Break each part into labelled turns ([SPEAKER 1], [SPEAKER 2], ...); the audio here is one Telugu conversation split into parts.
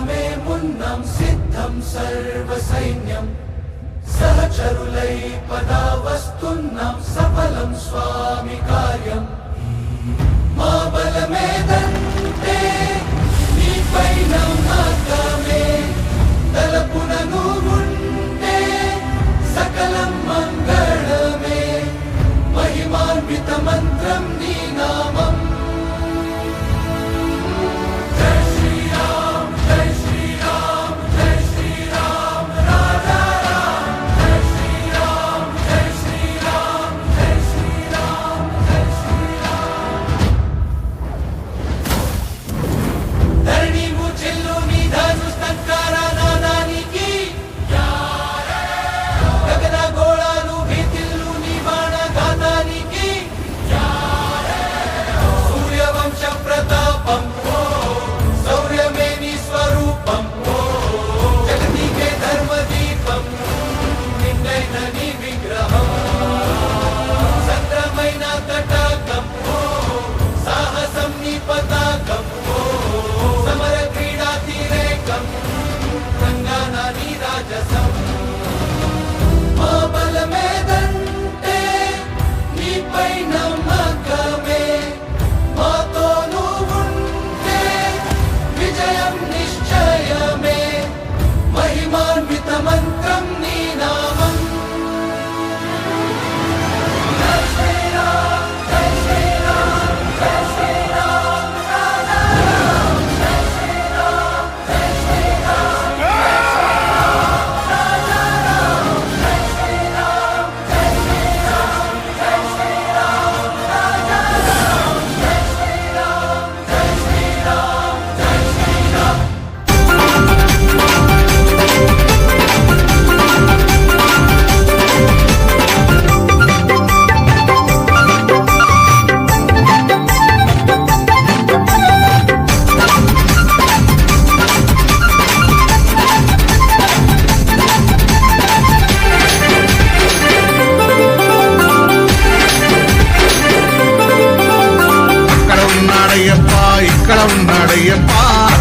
[SPEAKER 1] మేమున్నాం సిద్ధం సర్వ సైన్యం సహచరులై పదా వస్తున్నాం సఫలం స్వామి కార్యం మా బలమేదంటే నీపై నమ్మకమే తలపున నువ్వుంటే సకలం మంగళమే మహిమాన్విత మంత్రం నీ నామం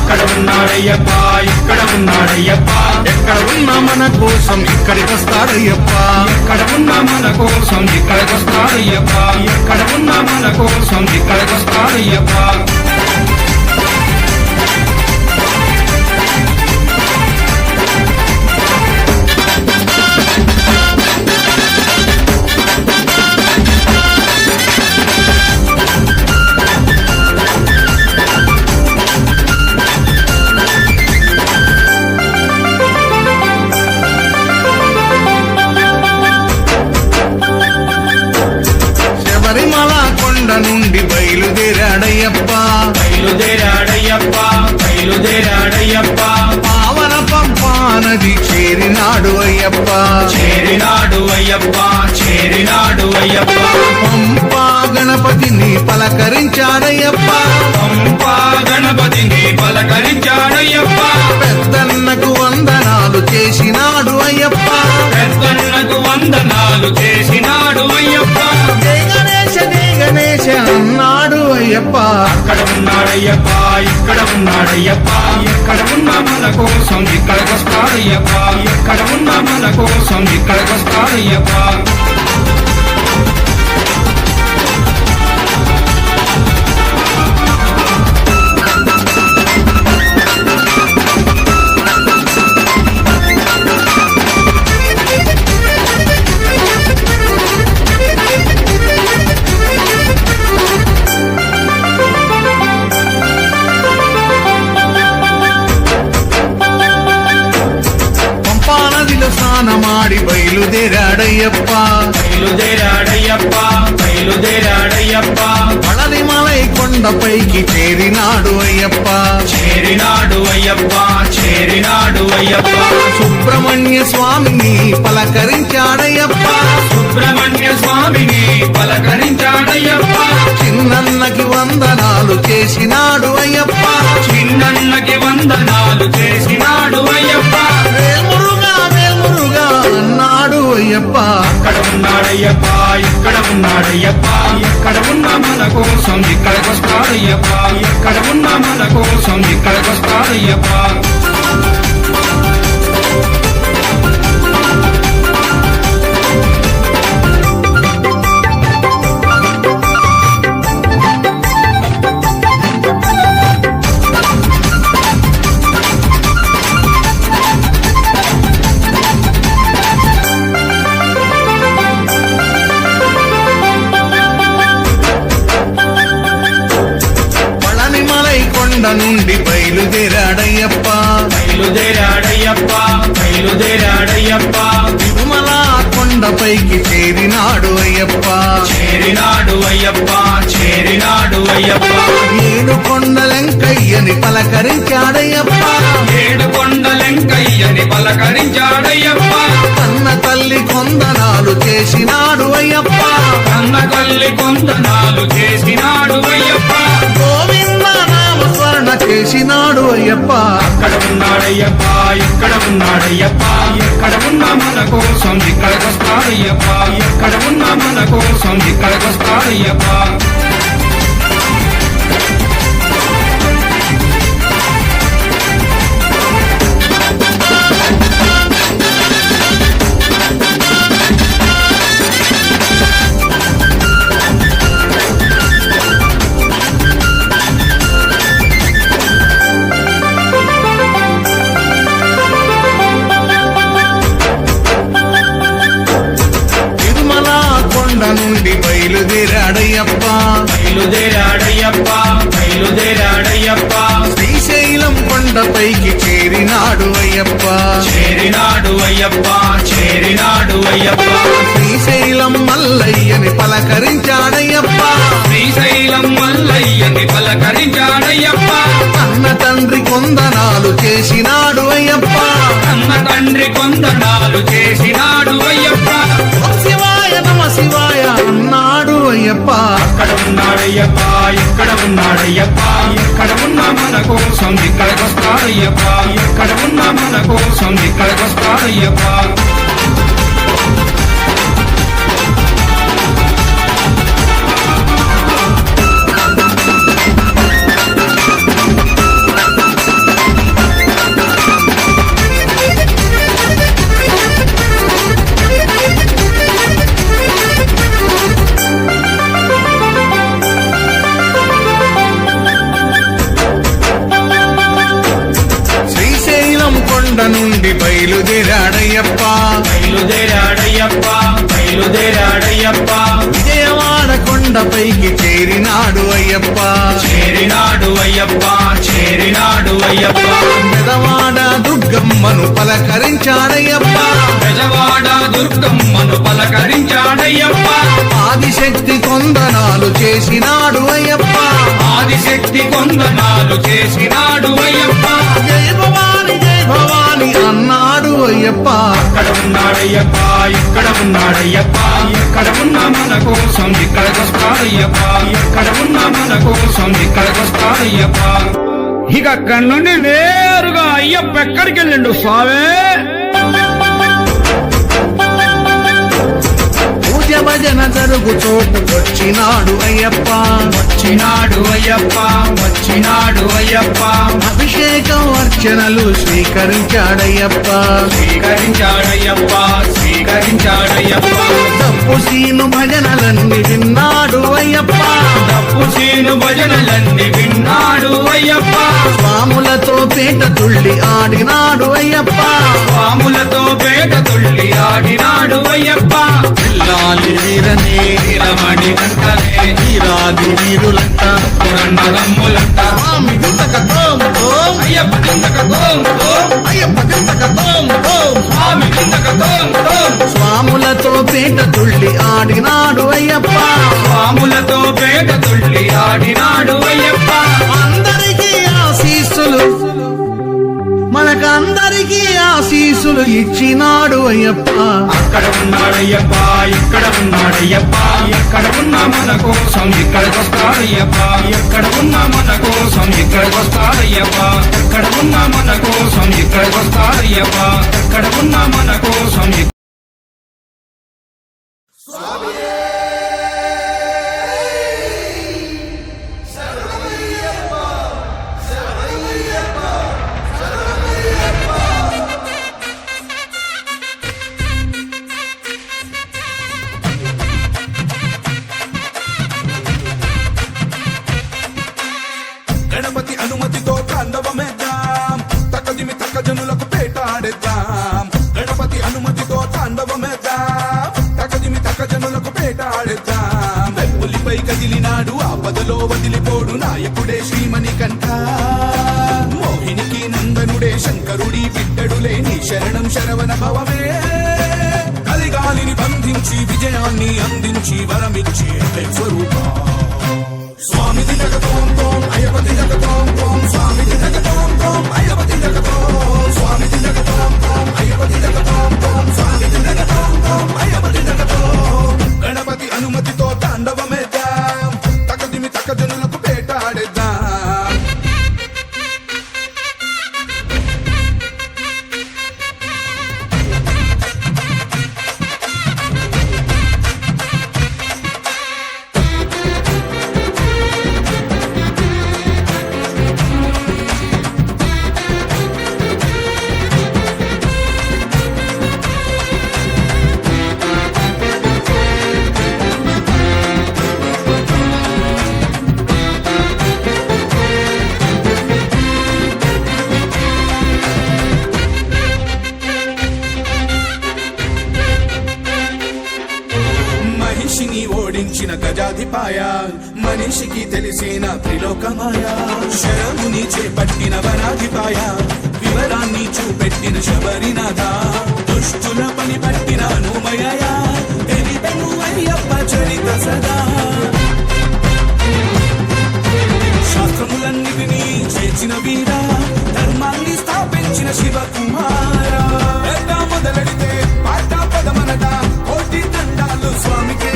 [SPEAKER 2] ఇక్కడ ఉన్నాడయ్యప్పా ఇక్కడ ఉన్నాడయ్యప్పా ఎక్కడ ఉన్నా మన కోసం ఇక్కడికి వస్తాడయ్యప్పా
[SPEAKER 3] ఎక్కడ ఉన్నా మన కోసం ఇక్కడికి వస్తాడయ్యప్పా ఎక్కడ ఉన్నా మన కోసం ఇక్కడికి వస్తాడయ్యప్పా
[SPEAKER 2] నుండి
[SPEAKER 3] బయలుదేరాడయ్యప్పా
[SPEAKER 2] పావన పంపా నది చేరినాడు అయ్యప్పా పంపా గణపతిని పలకరించాడయ్యప్పా పెద్దన్నకు వందనాలు చేసినాడు అయ్యప్పా జయ గణేశ అన్నాడు అయ్యప్ప
[SPEAKER 3] అక్కడ ఉన్నాడయ్యప్పా ఇక్కడ ఉన్నాడయ్యప్పా ఎక్కడ ఉన్నా మన కోసం ఇక్కడికి వస్తాడయ్యప్పా ఎక్కడ ఉన్నా మన కోసం ఇక్కడికి వస్తాడయ్యప్పా
[SPEAKER 2] స్నానమాడి బయలుదేరాడయ్యప్పా పళనిమలై కొండపైకి చేరినాడు అయ్యప్పా సుబ్రహ్మణ్య స్వామిని పలకరించాడయ్యప్పా చిన్నన్నకి వందనాలు చేసినాడు అయ్యప్పా వేల్మురుగా అన్నాడు అయ్యప్ప
[SPEAKER 3] అక్కడ ఉన్నాడయ్యప్పా ఇక్కడ ఉన్నాడయ్యప్పా ఎక్కడ ఉన్నా మన కోసం ఇక్కడికొస్తాడయ్యప్ప ఎక్కడ ఉన్నా మన కోసం ఇక్కడికొస్తాడయ్యప్ప
[SPEAKER 2] కొండ నుండి బయలుదేరాడయ్యప్ప
[SPEAKER 3] బయలుదేరాడయ్యప్ప బయలుదేరాడయ్యప్ప
[SPEAKER 2] తిరుమల కొండపైకి చేరినాడు అయ్యప్ప
[SPEAKER 3] చేరినాడు అయ్యప్ప చేరినాడు అయ్యప్ప
[SPEAKER 2] ఏడు కొండలెంకయ్యని పలకరించాడయ్యప్ప
[SPEAKER 3] ఏడు కొండలెంకయ్యని పలకరించాడయ్యప్ప
[SPEAKER 2] కన్న తల్లి కొందనాలు చేసినాడు అయ్యప్ప
[SPEAKER 3] కన్న తల్లి కొందనాలు చేసినాడు అయ్యప్ప
[SPEAKER 2] గోవింద నామ స్మరణ చేసినాడు అయ్యప్ప
[SPEAKER 3] అక్కడ ఉన్నాడయ్యప్ప ఇక్కడ ఉన్నాడయ్యప్ప ఎక్కడ ఉన్నా మన కోసం ఇక్కడికొస్తాడయ్యప్ప ఎక్కడ ఉన్నా మన కోసం ఇక్కడికొస్తాడయ్యప్ప
[SPEAKER 2] నుండి బయలుదేరాడయ్యప్ప
[SPEAKER 3] బయలుదేరాడయ్యప్ప బయలుదేరాడయ్యప్ప
[SPEAKER 2] శ్రీశైలం కొండపైకి చేరినాడు అయ్యప్ప
[SPEAKER 3] చేరినాడు అయ్యప్ప చేరినాడు అయ్యప్ప
[SPEAKER 2] శ్రీశైలం మల్లయ్యని పలకరించాడయ్యప్ప
[SPEAKER 3] శ్రీశైలం మల్లయ్యని పలకరించాడయ్యప్ప
[SPEAKER 2] అన్న తండ్రి కొందనాలు చేసినాడు అయ్యప్ప
[SPEAKER 3] అన్న తండ్రి కొందనాలు చేసినాడు అయ్యప్ప
[SPEAKER 2] శివాయ నమ శివాయ అన్నాడు అయ్యప్ప
[SPEAKER 3] అక్కడ ఉన్నాడయ్యప్ప ఇక్కడ ఉన్నాడయ్యప్ప ఎక్కడ ఉన్నా మన కోసం ఇక్కడికొస్తాడయ్యప్ప ఎక్కడ ఉన్నా మన కోసం ఇక్కడికొస్తాడయ్యప్ప
[SPEAKER 2] కొండ నుండి బయలుదేరాడయ్యప్ప
[SPEAKER 3] బయలుదేరాడయ్యప్ప బయలుదేరాడయ్యప్ప
[SPEAKER 2] విజయవాడ కొండపైకి చేరినాడు అయ్యప్ప
[SPEAKER 3] చేరినాడు అయ్యప్ప చేరినాడు అయ్యప్ప
[SPEAKER 2] పెదవాడ దుర్గమ్మను పలకరించాడయ్యప్ప
[SPEAKER 3] బెజవాడ దుర్గమ్మను పలకరించాడయ్యప్ప
[SPEAKER 2] ఆదిశక్తి కొందనాలు చేసినాడు అయ్యప్ప
[SPEAKER 3] ఆదిశక్తి కొందనాలు చేసినాడు అయ్యప్ప
[SPEAKER 2] జయ భవాని అన్నాడు అయ్యప్ప
[SPEAKER 3] అక్కడ ఉన్నాడయ్యప్ప ఇక్కడ ఉన్నాడయ్యప్ప ఎక్కడ ఉన్నా మన కోసం ఇక్కడికొస్తాడయ్యప్ప ఎక్కడ ఉన్నా మన కోసం ఇక్కడికొస్తాడయ్యప్ప ఇక అక్కడి నుండి నేరుగా అయ్యప్ప ఎక్కడికి వెళ్ళిండు స్వామి
[SPEAKER 2] పూజ భజన జరుగు చోటుకొచ్చినాడు అయ్యప్ప
[SPEAKER 3] వచ్చినాడు అయ్యప్ప వచ్చినాడు అయ్యప్ప
[SPEAKER 2] అభిషేకం అర్చనలు స్వీకరించాడయ్యప్ప
[SPEAKER 3] స్వీకరించాడయ్యప్ప స్వీకరించాడయ్యప్ప
[SPEAKER 2] తప్పు సీను భజనలన్నీ విన్నాడు అయ్యప్ప
[SPEAKER 3] తప్పు సీను భజనలన్నీ విన్నాడు అయ్యప్ప
[SPEAKER 2] స్వాములతో పేట తుళ్ళి ఆడినాడు అయ్యప్ప
[SPEAKER 3] స్వాములతో పేట తుళ్ళి ఆడినాడు అయ్యప్ప
[SPEAKER 2] పిల్లాలి వీరనే
[SPEAKER 3] రమణి కంటలే
[SPEAKER 2] వీరాది వీరులంట
[SPEAKER 3] పురన్నదమ్ములంట
[SPEAKER 2] స్వామి దింతక తోం తోం
[SPEAKER 3] అయ్యప్ప దిందక తోం తోం
[SPEAKER 2] అయ్యప్ప దింతక తోం తోం
[SPEAKER 3] స్వామి దిందక తోం తోం
[SPEAKER 2] స్వాములతో పేట తుళ్ళి ఆడినాడు అయ్యప్ప
[SPEAKER 3] స్వాములతో పేట తుళ్ళి ఆడినాడు అయ్యప్ప
[SPEAKER 2] అందరికీ ఆశీస్సులు మనకందరికీ ఆశీస్సులు ఇచ్చినాడు అయ్యప్ప
[SPEAKER 3] అక్కడ ఉన్నాడయ్యప్ప ఇక్కడ ఉన్నాడయ్యప్ప ఎక్కడ ఉన్నా మన కోసం ఇక్కడికొస్తాడయ్యప్ప ఎక్కడ ఉన్నా మన కోసం ఇక్కడికొస్తాడయ్యప్ప ఎక్కడ ఉన్నా మన కోసం ఇక్కడికొస్తాడయ్యప్ప ఎక్కడ ఉన్నా మన కోసం
[SPEAKER 4] కదిలినాడు ఆపదలో వదిలిపోడు నాయకుడే శ్రీమణికంఠ మోహినికి నందనుడే శంకరుడి బిడ్డడులే నీ శరణం శరవణ భవమే కలిగాలిని బంధించి విజయాన్ని అందించి వరమిచ్చి స్వరూప స్వామి జగతోం తోం అయ్యపతి జగతోం తోం స్వామి జగతోం తోం అయ్యపతి జగతోం స్వామి జగతోం తోం అయ్యపతి జగతోం తోం స్వామి జగతోం తోం అయ్యపతి జగతోం గణపతి అనుమతితో తాండవమేద్దాం తకదిమి తకజనులకు పేటాడేద్దాం మనిషిని ఓడించిన గజాధిపాయ మనిషికి తెలిసిన త్రిలోకమాయ శరముని చేపట్టిన వనాధిపాయ వివరాన్ని చూపెట్టిన శబరినాథ దుష్టుల పని పట్టిన అనుమయ తెలిపెను అయ్యప్ప చరిత సదా శాస్త్రములన్నిటినీ చేర్చిన వీర ధర్మాన్ని స్థాపించిన శివకుమార మొదలెడితే పాట పదమనట కోటి దండాలు స్వామికే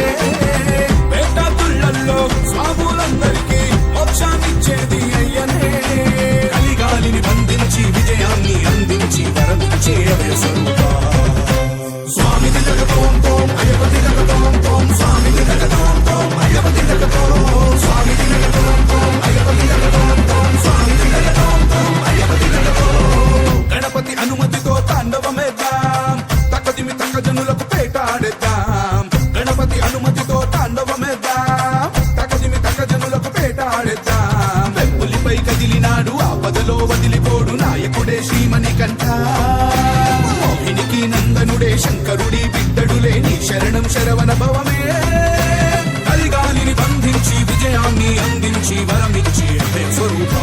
[SPEAKER 4] పేట తుళ్ళల్లో స్వాములందరికీ మోక్షాన్నిచ్చేది అయ్యనే కలిగాలిని బంధించి విజయాన్ని అందించి వరమిచ్చే అభయ స్వరూప స్వామి జగతోం తోం అయ్యపతి జగతోం తోం స్వామి జగతోం తోం అయ్యపతి జగతోం స్వామి జగతోం తోం అయ్యపతి జగతోం తోం స్వామి జగతోం తోం అయ్యపతి జగతోం గణపతి అనుమతితో తాండవమేద్దాం తకదిమి తకజనులకు పేటాడేద్దాం గణపతి అనుమతితో తాండవమేద్దాం తకదిమి తకజనులకు పేటాడేద్దాం వెప్పులిపై కదిలినాడు ఆపదలో వదిలిపోడు నాయకుడే శ్రీమణికంఠ మోహినికి నందనుడే శంకరుడి బిడ్డడులే నీ శరణం శరవణ భవమే కలిగాలిని బంధించి విజయాన్ని అందించి వరమిచ్చి స్వరూప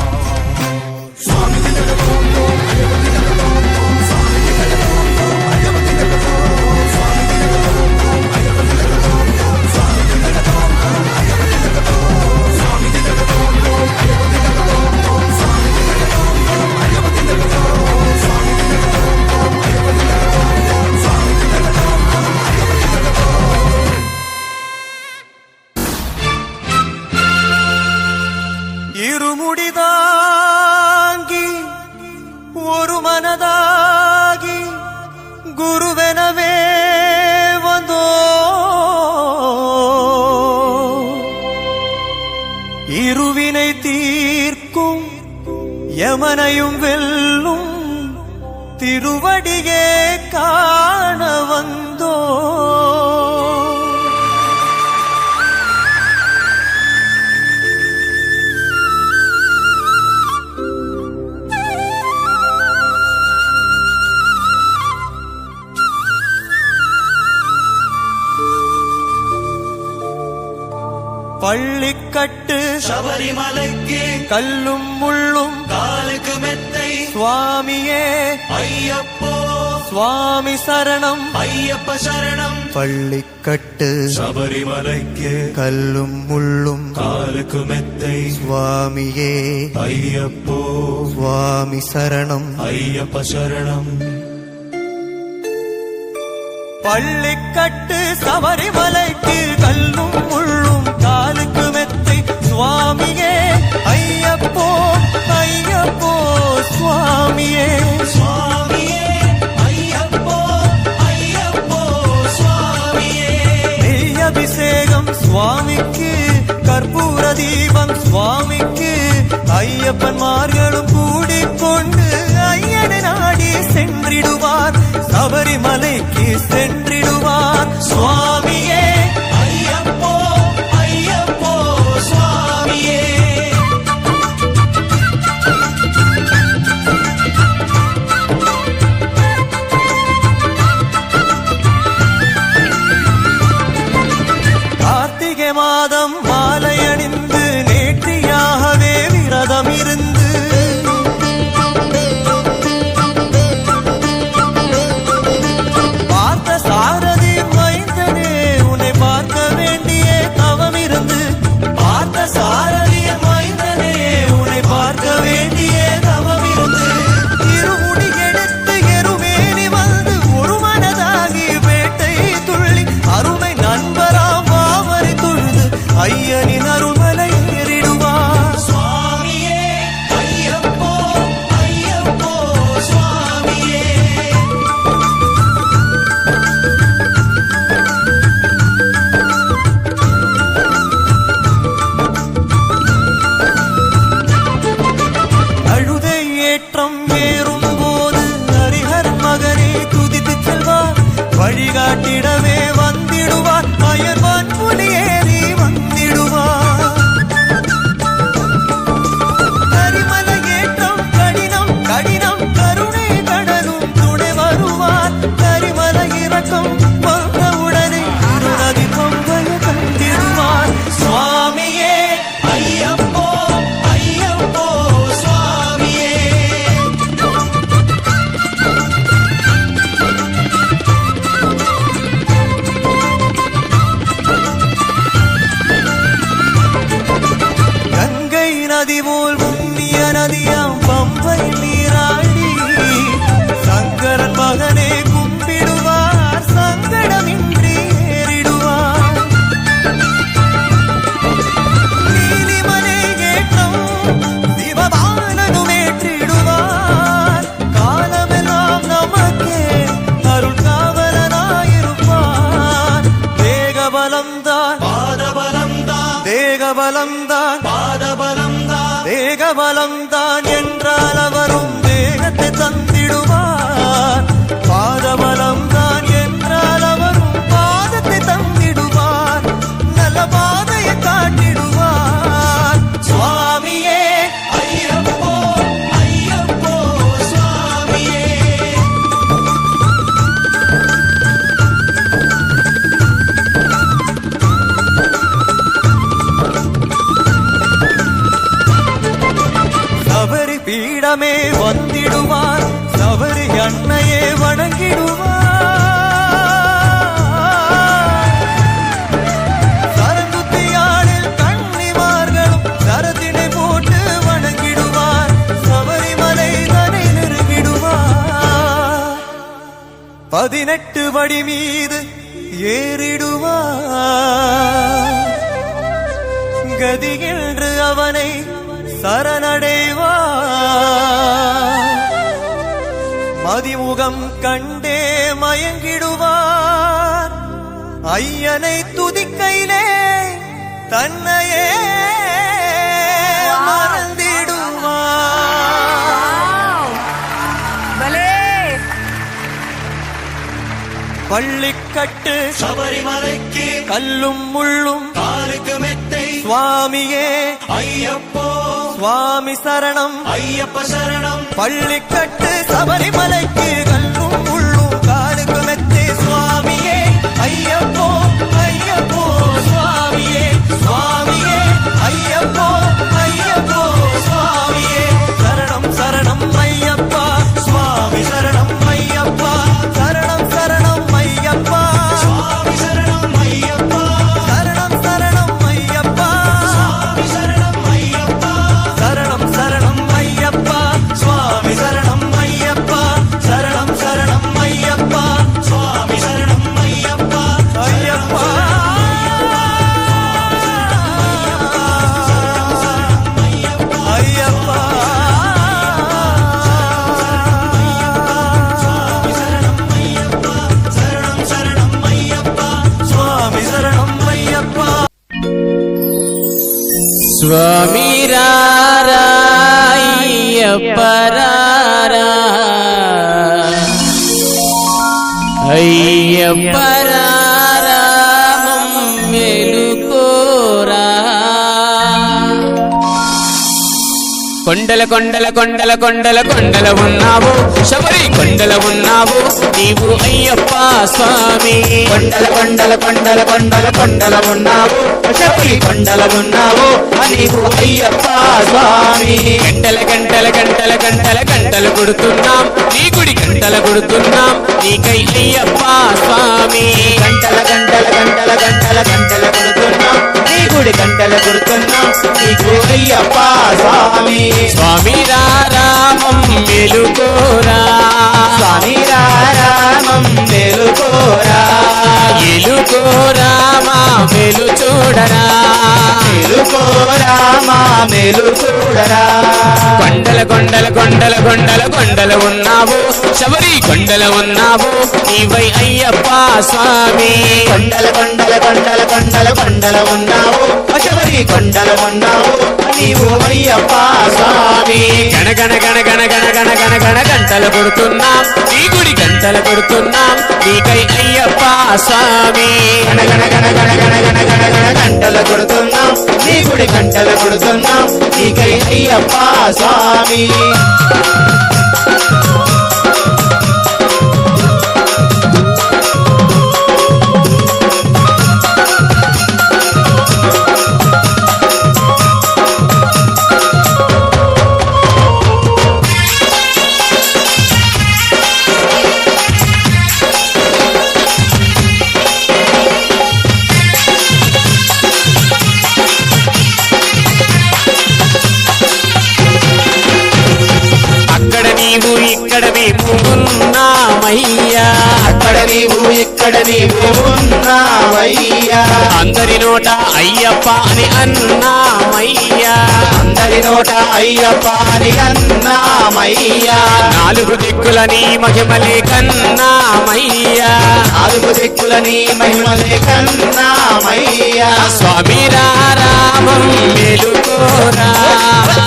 [SPEAKER 4] స్వామి జగతోం తోం అయ్యపతి జగతోం తోం స్వామి జగతోం తోం అయ్యపతి జగతోం స్వామి జగతోం తోం అయ్యపతి జగతోం తోం స్వామి జగతోం తోం అయ్యపతి జగతోం స్వామి జగతోం తోం అయ్యపతి జగతోం తోం స్వామి జగతోం తోం అయ్యపతి జగతోం స్వామి జగతోం తోం అయ్యపతి జగతోం తోం స్వామి జగతోం తోం అయ్యపతి జగతోం
[SPEAKER 5] இருமுடிதாங்கி ஒரு மனதாகி குருவெனவே வந்தோ இருவினை தீர்க்கும் யமனையும் வெல்லும் திருவடியே காண வந்தோ பள்ளிக்கட்டு
[SPEAKER 1] ശബരിമലയ്ക്ക്
[SPEAKER 5] கல்லும் முள்ளும்
[SPEAKER 1] കാലുക്ക് മെത്തൈ
[SPEAKER 5] சுவாமியே
[SPEAKER 1] അയ്യപ്പോ
[SPEAKER 5] சுவாமி சரணம்
[SPEAKER 1] അയ്യപ്പ ശരണം
[SPEAKER 5] பள்ளிக்கட்டு
[SPEAKER 1] ശബരിമലയ്ക്ക്
[SPEAKER 5] கல்லும் முள்ளும்
[SPEAKER 1] കാലുക്ക് മെത്തൈ
[SPEAKER 5] சுவாமியே
[SPEAKER 1] അയ്യപ്പോ
[SPEAKER 5] சுவாமி சரணம்
[SPEAKER 1] അയ്യപ്പ ശരണം
[SPEAKER 5] பள்ளிக்கட்டு சபரிமலைக்கு கல்லும் முள்ளும் காலுக்கு மெத்தை சுவாமியே ஐயப்போ ஐயப்போ சுவாமியே
[SPEAKER 1] സ്വാമിയേ അയ്യപ്പോ അയ്യപ്പോ സ്വാമിയേ
[SPEAKER 5] நெய் அபிஷேகம் சுவாமிக்கு கற்பூர தீபம் சுவாமிக்கு ஐயப்பன்மார்களும் கூடிக்கொண்டு ஐயனை நாடி சென்றிடுவார் சபரிமலைக்கு சென்றிடுவார் சுவாமியே
[SPEAKER 1] അയ്യപ്പോ അയ്യപ്പോ സ്വാമിയേ
[SPEAKER 5] கார்த்திகை மாதம் மாலை அணிந்து வழிகாட்டிடவே வந்திடுவார் அயர் வான்புலி ஏறி வந்திடுவார் கரிமலை ஏற்றம் கடினம் கடினம் கருணை கடலும் துணை வருவார் கரிமலை இறக்கம் வந்தவுடனே நதி பொங்கைய கண்டிடுவார்
[SPEAKER 1] சுவாமியே ஐயப்போ ஐயப்போ சுவாமியே
[SPEAKER 5] கங்கை நதி போல் புண்ணிய நதியாம் பம்பை நீராடி சங்கரன் மகனே கும்பிடுவார் சங்கடமின்றி ஏறிடுவார் நீலிமலை ஏற்றம் சிவபாலனும் ஏற்றிடுவார் காலமெல்லாம் நமக்கே அருள் காவலனாயிருப்பார் தேகபலம்தான்
[SPEAKER 1] பாதபலம்தான்
[SPEAKER 5] தேகபலம்தான்
[SPEAKER 1] பாதபலம்தான்
[SPEAKER 5] தேகபலம்தான் என்றால் அவரும் தேகத்தை தந்திடுவார் பாதபலம்தான் என்றால் அவரும் பாதத்தை தந்திடுவார் நல்ல பாதையை காட்டிடுவார்
[SPEAKER 1] சுவாமியே ஐயப்போ ஐயப்போ சுவாமியே
[SPEAKER 5] சபரி பீடமே வந்திடுவார் சபரி அன்னையே வணங்கிடுவார் சரங்குத்தியாளில் கன்னிமார்களும் சரத்தினை போட்டு வணங்கிடுவார் சபரிமலை தனை நெருங்கிடுவார் 18 படி மீது ஏறிடுவார் கதி என்று அவனை சரணடைவார் மதிமுகம் கண்டே மயங்கிடுவார் ஐயனை துதிக்கையிலே தன்னையே மறந்திடுவார் பள்ளிக்கட்டு
[SPEAKER 1] சபரிமலைக்கு
[SPEAKER 5] கல்லும் முள்ளும்
[SPEAKER 1] காலுக்கு மெத்தை
[SPEAKER 5] சுவாமியே
[SPEAKER 1] ஐயப்போ
[SPEAKER 5] சுவாமி சரணம்
[SPEAKER 1] ஐயப்ப சரணம்
[SPEAKER 5] பள்ளிக்கட்டு சபரிமலைக்கு கல்லும் முள்ளும் காலுக்கு மெத்தே சுவாமியே ஐயப்போ ஐயப்போ சுவாமியே சுவாமியே ஐயப்போ ஐயப்போ சுவாமியே சரணம் சரணம் ஐயப்பா சுவாமி சரணம் ஐயப்பா சரணம் சரணம் ஐயப்பா
[SPEAKER 1] சுவாமி சரணம் ஐயப்பா
[SPEAKER 5] சரணம் சரணம் ஐயப்பா
[SPEAKER 1] சுவாமி சரணம் ஐயப்பா
[SPEAKER 5] சரணம் சரணம் ஐயப்பா சுவாமி சரணம் ஐயப்பா சரணம் சரணம் ஐயப்பா
[SPEAKER 1] சுவாமி சரணம் ஐயப்பா
[SPEAKER 5] ஐயப்பா ஐயப்பா
[SPEAKER 1] சரணம் சரணம் ஐயப்பா
[SPEAKER 5] சுவாமி சரணம் ஐயப்பா
[SPEAKER 6] స్వామి రాయ్యప్పరారా అయ్యప్పరారా మెలుకోరా కొండల కొండల కొండల కొండల కొండల ఉన్నావు శబరి కొండల ఉన్నావు నీవు అయ్యప్ప స్వామి కొండల కొండల కొండల కొండల కొండల ఉన్నావు శబరి కొండల ఉన్నావు నీవు అయ్యప్ప స్వామి గంటల గంటల గంటల గంటల గంటలు కొడుతున్నాం నీ గుడి గంటలు కొడుతున్నాం నీకై అయ్యప్ప స్వామి గంటల గంటల గంటల గంటల గంటలు కొడుతున్నాం నీ గుడి గంటలు కొడుతున్నాం నీకు అయ్యప్ప స్వామి స్వామి రామం వెలుకోరా స్వామి రామం వెలుకోరా ఎలుకోరా మా వెలు చూడరా ఎలుకోరా మా వెలు చూడరా కొండల కొండల కొండల కొండల కొండల ఉన్నావు శబరి కొండల ఉన్నావు నీవై అయ్యప్ప స్వామి కొండల కొండల కొండల కొండల కొండల ఉన్నావు శబరి కొండల ఉన్నావు నీవు అయ్యప్ప స్వామి గణ గణ గణ గణ గణ గణ గణ గణ గంటలు కొడుతున్నాం నీ గుడి గంట గంటలు కొడుతున్నాం నీకై అయ్యప్ప స్వామి
[SPEAKER 5] గణ గణ గణ గణ గణ గణ గణ గణ గంటలు కొడుతున్నాం నీ గుడి గంటలు కొడుతున్నాం నీకై అయ్యప్ప స్వామి
[SPEAKER 6] అక్కడ నీవు ఇక్కడ మేము ఉన్నామయ్యా
[SPEAKER 5] అక్కడ నీవు ఇక్కడ నీవు ఉన్నావయ్యా
[SPEAKER 6] అందరి నోట అయ్యప్ప అని అన్నామయ్యా
[SPEAKER 5] అందరి నోట అయ్యప్ప అని అన్నామయ్యా
[SPEAKER 6] నాలుగు దిక్కుల నీ మహిమలే కన్నామయ్యా
[SPEAKER 5] నాలుగు దిక్కుల నీ మహిమలే కన్నామయ్యా
[SPEAKER 6] స్వామి రామం మేలుకోరా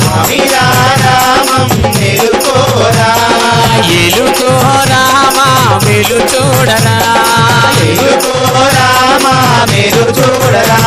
[SPEAKER 5] స్వామిరా రామం మేలుకోరా
[SPEAKER 6] ఏలుకోరామా మేలు చూడరా
[SPEAKER 5] మేలుకోరామా మేలు చూడరా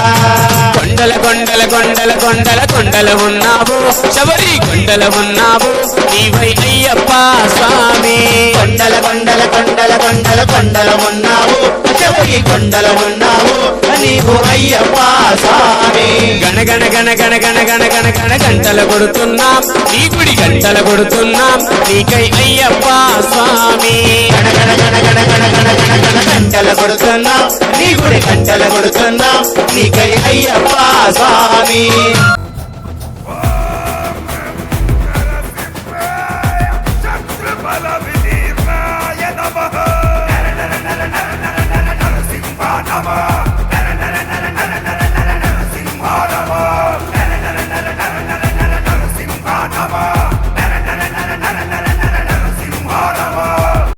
[SPEAKER 6] కొండల కొండల కొండల కొండల కొండల ఉన్నావు శబరి కొండల ఉన్నావు నీవై అయ్యప్ప స్వామి
[SPEAKER 5] కొండల కొండల కొండల కొండల కొండల ఉన్నావు చెవి కొండల ఉన్నావు నీవు అయ్యప్ప స్వామి
[SPEAKER 6] గణ గణ గణ గణ గణ గణ గణ గణ గంటల కొడుతున్నాం నీ గుడి గంటల కొడుతున్నాం నీకై అయ్యప్ప స్వామి
[SPEAKER 5] గణ గణ గణ గణ గణ గణ గణ గణ గంటల కొడుతున్నాం నీ గుడి గంటల కొడుతున్నాం నీకై అయ్యప్ప స్వామి